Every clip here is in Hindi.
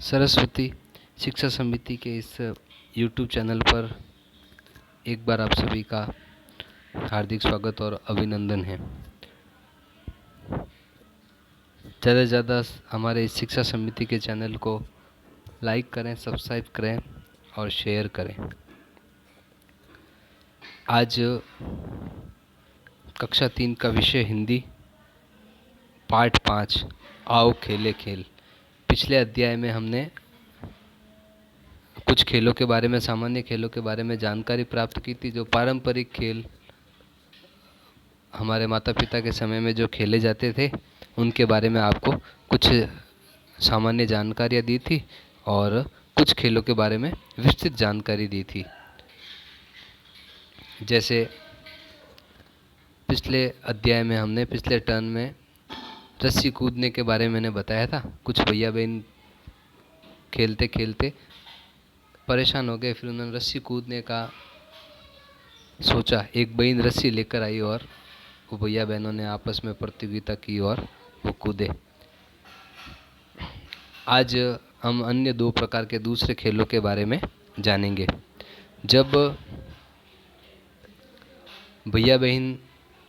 सरस्वती शिक्षा समिति के इस YouTube चैनल पर एक बार आप सभी का हार्दिक स्वागत और अभिनंदन है। ज़्यादा से ज़्यादा हमारे इस शिक्षा समिति के चैनल को लाइक करें, सब्सक्राइब करें और शेयर करें। आज कक्षा 3 का विषय हिंदी पाठ 5 आओ खेले खेल। पिछले अध्याय में हमने कुछ खेलों के बारे में, सामान्य खेलों के बारे में जानकारी प्राप्त की थी। जो पारंपरिक खेल हमारे माता पिता के समय में जो खेले जाते थे उनके बारे में आपको कुछ सामान्य जानकारियाँ दी थी और कुछ खेलों के बारे में विस्तृत जानकारी दी थी। जैसे पिछले अध्याय में हमने पिछले टर्न में रस्सी कूदने के बारे में मैंने बताया था। कुछ भैया बहन खेलते खेलते परेशान हो गए, फिर उन्होंने रस्सी कूदने का सोचा। एक बहन रस्सी लेकर आई और वो भैया बहनों ने आपस में प्रतियोगिता की और वो कूदे। आज हम अन्य 2 प्रकार के दूसरे खेलों के बारे में जानेंगे। जब भैया बहन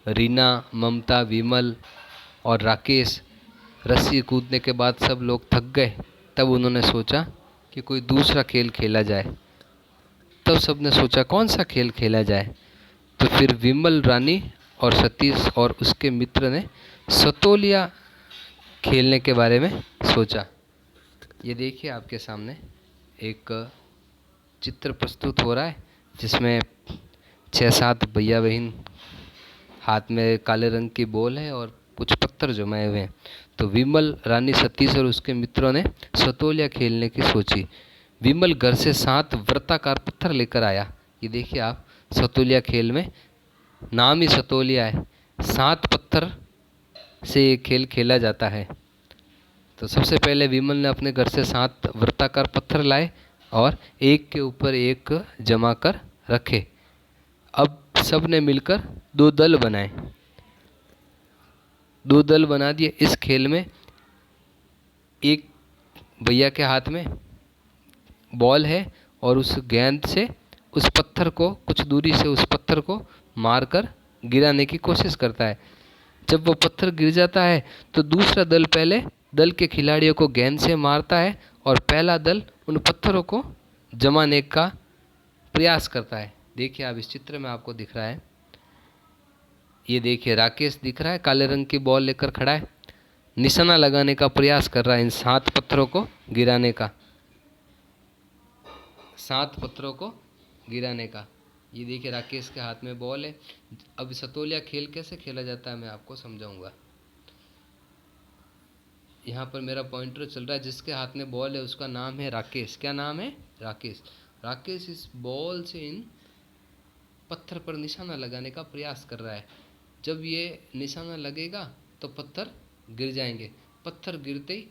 रीना, ममता, विमल और राकेश रस्सी कूदने के बाद सब लोग थक गए, तब उन्होंने सोचा कि कोई दूसरा खेल खेला जाए। तब सबने सोचा कौन सा खेल खेला जाए। तो फिर विमल, रानी और सतीश और उसके मित्र ने सतोलिया खेलने के बारे में सोचा। ये देखिए आपके सामने एक चित्र प्रस्तुत हो रहा है जिसमें 6-7 भैया बहन, हाथ में काले रंग की बॉल है और कुछ पत्थर जमाए हुए हैं। तो विमल, रानी, सतीश और उसके मित्रों ने सतोलिया खेलने की सोची। विमल घर से 7 वृत्ताकार पत्थर लेकर आया। ये देखिए आप, सतोलिया खेल में नाम ही सतोलिया है, 7 पत्थर से ये खेल खेला जाता है। तो सबसे पहले विमल ने अपने घर से 7 वृत्ताकार पत्थर लाए और एक के ऊपर एक जमा कर रखे। अब सब ने मिलकर 2 दल बनाए। 2 दल बना दिए। इस खेल में एक भैया के हाथ में बॉल है और उस गेंद से उस पत्थर को, कुछ दूरी से उस पत्थर को मारकर गिराने की कोशिश करता है। जब वो पत्थर गिर जाता है तो दूसरा दल पहले दल के खिलाड़ियों को गेंद से मारता है और पहला दल उन पत्थरों को जमाने का प्रयास करता है। देखिए आप, इस चित्र में आपको दिख रहा है। ये देखिए राकेश दिख रहा है, काले रंग की बॉल लेकर खड़ा है, निशाना लगाने का प्रयास कर रहा है इन 7 पत्थरों को गिराने का। 7 पत्थरों को गिराने का। ये देखिए राकेश के हाथ में बॉल है। अब सतोलिया खेल कैसे खेला जाता है मैं आपको समझाऊंगा। यहाँ पर मेरा पॉइंटर चल रहा है। जिसके हाथ में बॉल है उसका नाम है राकेश। क्या नाम है? राकेश। राकेश इस बॉल से इन पत्थर पर निशाना लगाने का प्रयास कर रहा है। जब ये निशाना लगेगा तो पत्थर गिर जाएंगे। पत्थर गिरते ही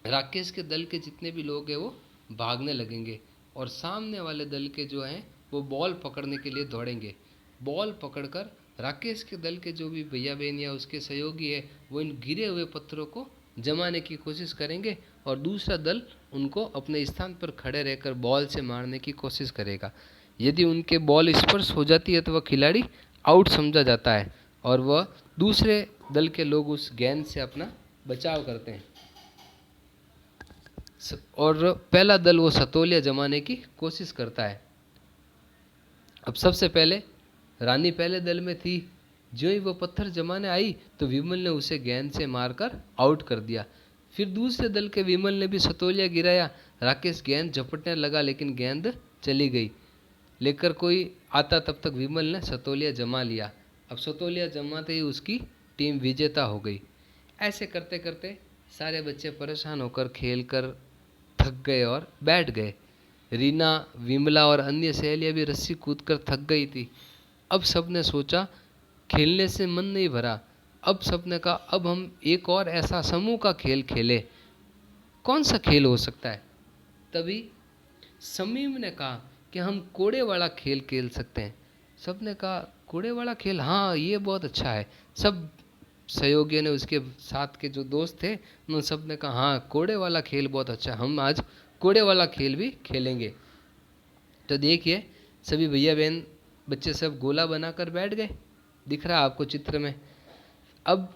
राकेश के दल के जितने भी लोग हैं वो भागने लगेंगे और सामने वाले दल के जो हैं वो बॉल पकड़ने के लिए दौड़ेंगे। बॉल पकड़कर राकेश के दल के जो भी भैया बहन या उसके सहयोगी है वो इन गिरे हुए पत्थरों को जमाने की कोशिश करेंगे और दूसरा दल उनको अपने स्थान पर खड़े रहकर बॉल से मारने की कोशिश करेगा। यदि उनके बॉल स्पर्श हो जाती है तो वह खिलाड़ी आउट समझा जाता है और वह दूसरे दल के लोग उस गेंद से अपना बचाव करते हैं और पहला दल वो सतोलिया जमाने की कोशिश करता है। अब सबसे पहले रानी पहले दल में थी। जो ही वो पत्थर जमाने आई तो विमल ने उसे गेंद से मारकर आउट कर दिया। फिर दूसरे दल के विमल ने भी सतोलिया गिराया। राकेश गेंद झपटने लगा लेकिन गेंद चली गई। लेकर कोई आता तब तक विमल ने सतोलिया जमा लिया। अब सतोलिया जमाते ही उसकी टीम विजेता हो गई। ऐसे करते करते सारे बच्चे परेशान होकर खेल कर थक गए और बैठ गए। रीना, विमला और अन्य सहेलियां भी रस्सी कूदकर थक गई थी। अब सबने सोचा खेलने से मन नहीं भरा। अब सबने कहा अब हम एक और ऐसा समूह का खेल खेलें। कौन सा खेल हो सकता है? तभी समीम ने कहा कि हम कोड़े वाला खेल खेल सकते हैं। सबने कहा कोड़े वाला खेल, हाँ ये बहुत अच्छा है। सब सहयोगियों ने, उसके साथ के जो दोस्त थे, उन सब ने कहा हाँ कोड़े वाला खेल बहुत अच्छा है, हम आज कोड़े वाला खेल भी खेलेंगे। तो देखिए सभी भैया बहन बच्चे सब गोला बनाकर बैठ गए, दिख रहा है आपको चित्र में। अब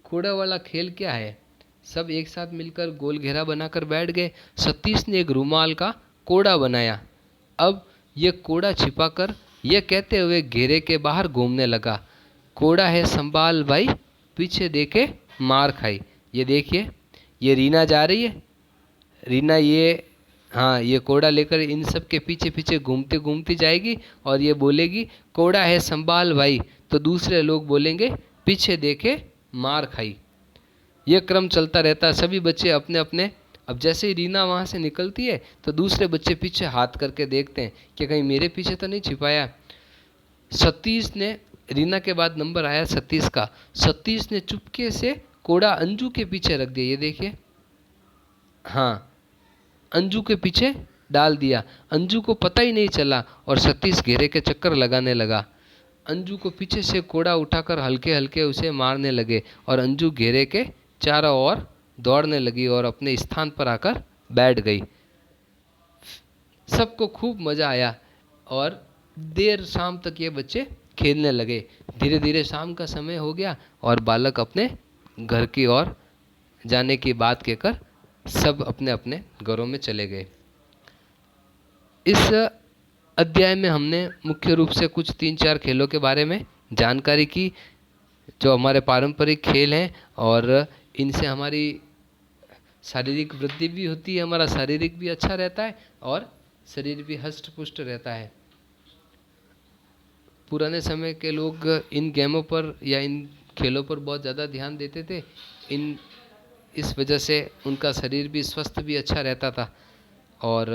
कोड़ा वाला खेल क्या है, सब एक साथ मिलकर गोल घेरा बनाकर बैठ गए। सतीश ने एक रुमाल का कोड़ा बनाया। अब ये कोड़ा छिपाकर ये कहते हुए घेरे के बाहर घूमने लगा, कोड़ा है संभाल भाई, पीछे देखे मार खाई। ये देखिए ये रीना जा रही है, रीना ये हाँ ये कोड़ा लेकर इन सब के पीछे पीछे घूमते घूमती जाएगी और ये बोलेगी कोड़ा है संभाल भाई, तो दूसरे लोग बोलेंगे पीछे देखे मार खाई। ये क्रम चलता रहता है। सभी बच्चे अपने अपने, अब जैसे ही रीना वहाँ से निकलती है तो दूसरे बच्चे पीछे हाथ करके देखते हैं कि कहीं मेरे पीछे तो नहीं छिपाया। सतीश ने, रीना के बाद नंबर आया सतीश का, सतीश ने चुपके से कोड़ा अंजू के पीछे रख दिया। ये देखिए हाँ अंजू के पीछे डाल दिया, अंजू को पता ही नहीं चला और सतीश घेरे के चक्कर लगाने लगा। अंजू को पीछे से कोड़ा उठाकर हल्के हल्के उसे मारने लगे और अंजू घेरे के चारों ओर दौड़ने लगी और अपने स्थान पर आकर बैठ गई। सबको खूब मज़ा आया और देर शाम तक ये बच्चे खेलने लगे। धीरे धीरे शाम का समय हो गया और बालक अपने घर की ओर जाने की बात कहकर सब अपने अपने घरों में चले गए। इस अध्याय में हमने मुख्य रूप से कुछ 3-4 खेलों के बारे में जानकारी की जो हमारे पारंपरिक खेल हैं और इनसे हमारी शारीरिक वृद्धि भी होती है, हमारा शारीरिक भी अच्छा रहता है और शरीर भी हष्ट पुष्ट रहता है। पुराने समय के लोग इन गेमों पर या इन खेलों पर बहुत ज़्यादा ध्यान देते थे, इस वजह से उनका शरीर भी स्वस्थ भी अच्छा रहता था। और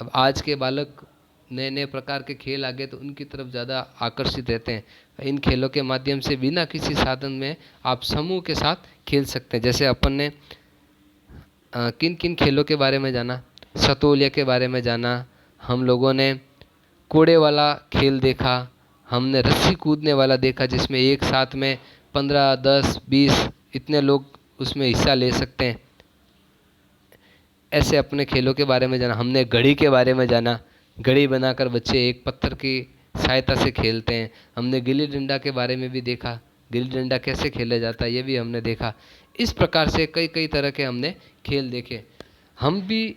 अब आज के बालक नए नए प्रकार के खेल आ गए तो उनकी तरफ ज़्यादा आकर्षित रहते हैं। इन खेलों के माध्यम से बिना किसी साधन में आप समूह के साथ खेल सकते हैं। जैसे अपन ने किन किन खेलों के बारे में जाना, सतोलिया के बारे में जाना, हम लोगों ने कोड़े वाला खेल देखा, हमने रस्सी कूदने वाला देखा जिसमें एक साथ में 15, 10, 20 इतने लोग उसमें हिस्सा ले सकते हैं। ऐसे अपने खेलों के बारे में जाना। हमने घड़ी के बारे में जाना, घड़ी बनाकर बच्चे एक पत्थर की सहायता से खेलते हैं। हमने गिल्ली डंडा के बारे में भी देखा, गिल्ली डंडा कैसे खेला जाता है ये भी हमने देखा। इस प्रकार से कई कई तरह के हमने खेल देखे। हम भी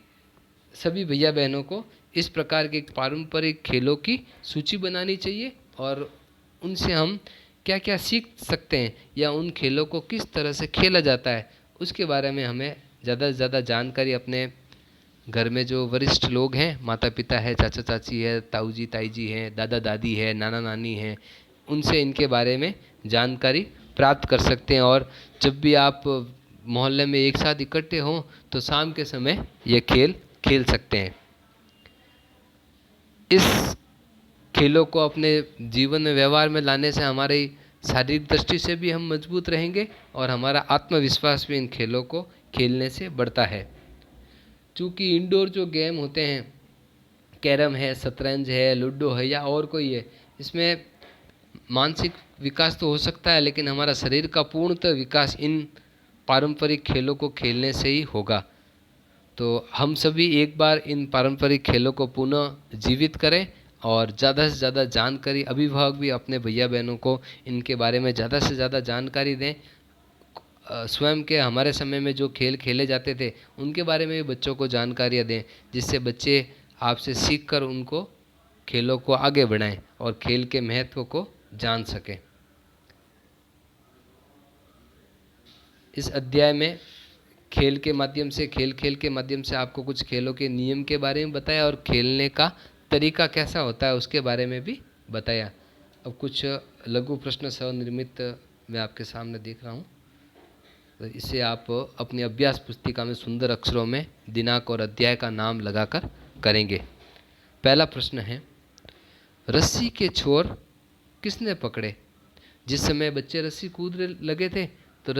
सभी भैया बहनों को इस प्रकार के पारंपरिक खेलों की सूची बनानी चाहिए और उनसे हम क्या क्या सीख सकते हैं या उन खेलों को किस तरह से खेला जाता है उसके बारे में हमें ज़्यादा से ज़्यादा जानकारी अपने घर में जो वरिष्ठ लोग हैं, माता पिता है, चाचा चाची है, ताऊ जी ताई जी हैं, दादा दादी है, नाना नानी हैं, उनसे इनके बारे में जानकारी प्राप्त कर सकते हैं। और जब भी आप मोहल्ले में एक साथ इकट्ठे हों तो शाम के समय ये खेल खेल सकते हैं। इस खेलों को अपने जीवन में व्यवहार में लाने से हमारी शारीरिक दृष्टि से भी हम मजबूत रहेंगे और हमारा आत्मविश्वास भी इन खेलों को खेलने से बढ़ता है। चूँकि इंडोर जो गेम होते हैं, कैरम है, शतरंज है, लूडो है या और कोई है, इसमें मानसिक विकास तो हो सकता है लेकिन हमारा शरीर का पूर्णतः विकास इन पारंपरिक खेलों को खेलने से ही होगा। तो हम सभी एक बार इन पारंपरिक खेलों को पुनः जीवित करें और ज़्यादा से ज़्यादा जानकारी, अभिभावक भी अपने भैया बहनों को इनके बारे में ज़्यादा से ज़्यादा जानकारी दें। स्वयं के हमारे समय में जो खेल खेले जाते थे उनके बारे में भी बच्चों को जानकारियाँ दें, जिससे बच्चे आपसे सीखकर उनको खेलों को आगे बढ़ाएं और खेल के महत्व को जान सकें। इस अध्याय में खेल के माध्यम से, खेल के माध्यम से आपको कुछ खेलों के नियम के बारे में बताया और खेलने का तरीका कैसा होता है उसके बारे में भी बताया। अब कुछ लघु प्रश्न स्वनिर्मित मैं आपके सामने देख रहा हूँ, तो इसे आप अपनी अभ्यास पुस्तिका में सुंदर अक्षरों में दिनांक और अध्याय का नाम लगाकर करेंगे। पहला प्रश्न है, रस्सी के छोर किसने पकड़े? जिस समय बच्चे रस्सी कूदने लगे थे तो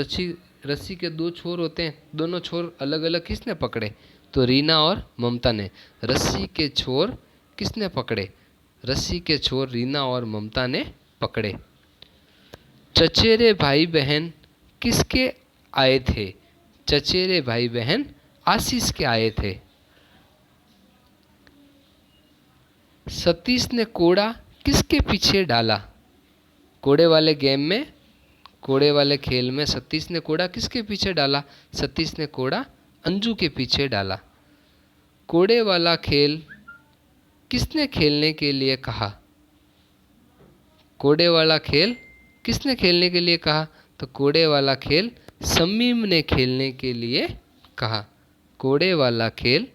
रस्सी के 2 छोर होते हैं, दोनों छोर अलग अलग किसने पकड़े? तो रीना और ममता ने। रस्सी के छोर किसने पकड़े? रस्सी के छोर रीना और ममता ने पकड़े। चचेरे भाई बहन किसके आए थे? चचेरे भाई बहन आशीष के आए थे। सतीश ने कोड़ा किसके पीछे डाला? कोड़े वाले गेम में, कोड़े वाले खेल में सतीश ने कोड़ा किसके पीछे डाला? सतीश ने कोड़ा अंजू के पीछे डाला। कोड़े वाला खेल किसने खेलने के लिए कहा? कोड़े वाला खेल किसने खेलने के लिए कहा? तो कोड़े वाला खेल शमीम ने खेलने के लिए कहा। कोड़े वाला खेल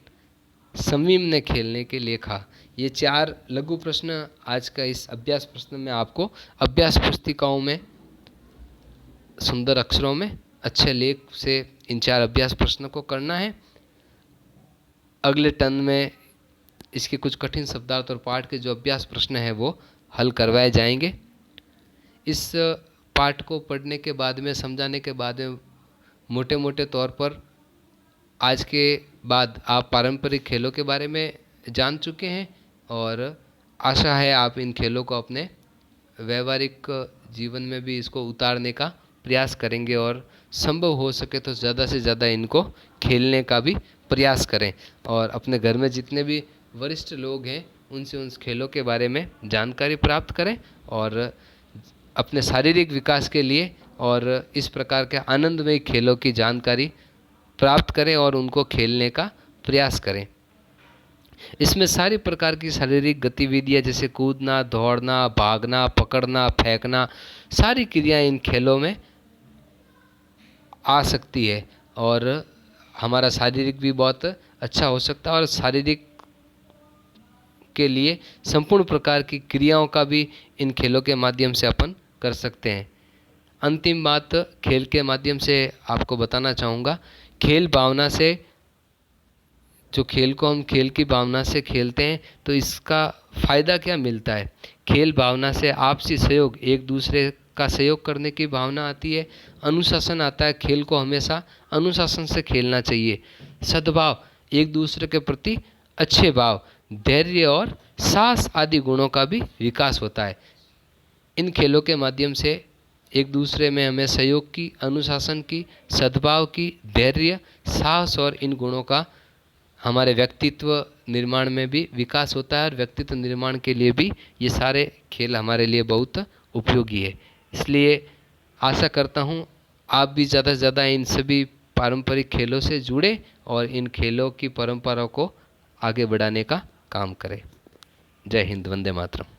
शमीम ने खेलने के लिए कहा। ये 4 लघु प्रश्न आज का इस अभ्यास प्रश्न में आपको अभ्यास पुस्तिकाओं में सुंदर अक्षरों में अच्छे लेख से इन 4 अभ्यास प्रश्नों को करना है। अगले टर्न में इसके कुछ कठिन शब्दार्थ और पाठ के जो अभ्यास प्रश्न हैं वो हल करवाए जाएंगे। इस पाठ को पढ़ने के बाद में, समझाने के बाद में मोटे मोटे तौर पर आज के बाद आप पारंपरिक खेलों के बारे में जान चुके हैं और आशा है आप इन खेलों को अपने व्यवहारिक जीवन में भी इसको उतारने का प्रयास करेंगे और संभव हो सके तो ज़्यादा से ज़्यादा इनको खेलने का भी प्रयास करें और अपने घर में जितने भी वरिष्ठ लोग हैं उनसे उन खेलों के बारे में जानकारी प्राप्त करें और अपने शारीरिक विकास के लिए और इस प्रकार के आनंदमय खेलों की जानकारी प्राप्त करें और उनको खेलने का प्रयास करें। इसमें सारी प्रकार की शारीरिक गतिविधियां जैसे कूदना, दौड़ना, भागना, पकड़ना, फेंकना, सारी क्रियाएं इन खेलों में आ सकती है और हमारा शारीरिक भी बहुत अच्छा हो सकता है और शारीरिक के लिए संपूर्ण प्रकार की क्रियाओं का भी इन खेलों के माध्यम से अपन कर सकते हैं। अंतिम बात खेल के माध्यम से आपको बताना चाहूँगा, खेल भावना से, जो खेल को हम खेल की भावना से खेलते हैं तो इसका फ़ायदा क्या मिलता है? खेल भावना से आपसी सहयोग, एक दूसरे का सहयोग करने की भावना आती है, अनुशासन आता है, खेल को हमेशा अनुशासन से खेलना चाहिए, सद्भाव, एक दूसरे के प्रति अच्छे भाव, धैर्य और साहस आदि गुणों का भी विकास होता है। इन खेलों के माध्यम से एक दूसरे में हमें सहयोग की, अनुशासन की, सद्भाव की, धैर्य, साहस और इन गुणों का हमारे व्यक्तित्व निर्माण में भी विकास होता है और व्यक्तित्व निर्माण के लिए भी ये सारे खेल हमारे लिए बहुत उपयोगी है। इसलिए आशा करता हूँ आप भी ज़्यादा से ज़्यादा इन सभी पारंपरिक खेलों से जुड़े और इन खेलों की परंपरा को आगे बढ़ाने का काम करें। जय हिंद, वंदे मातरम।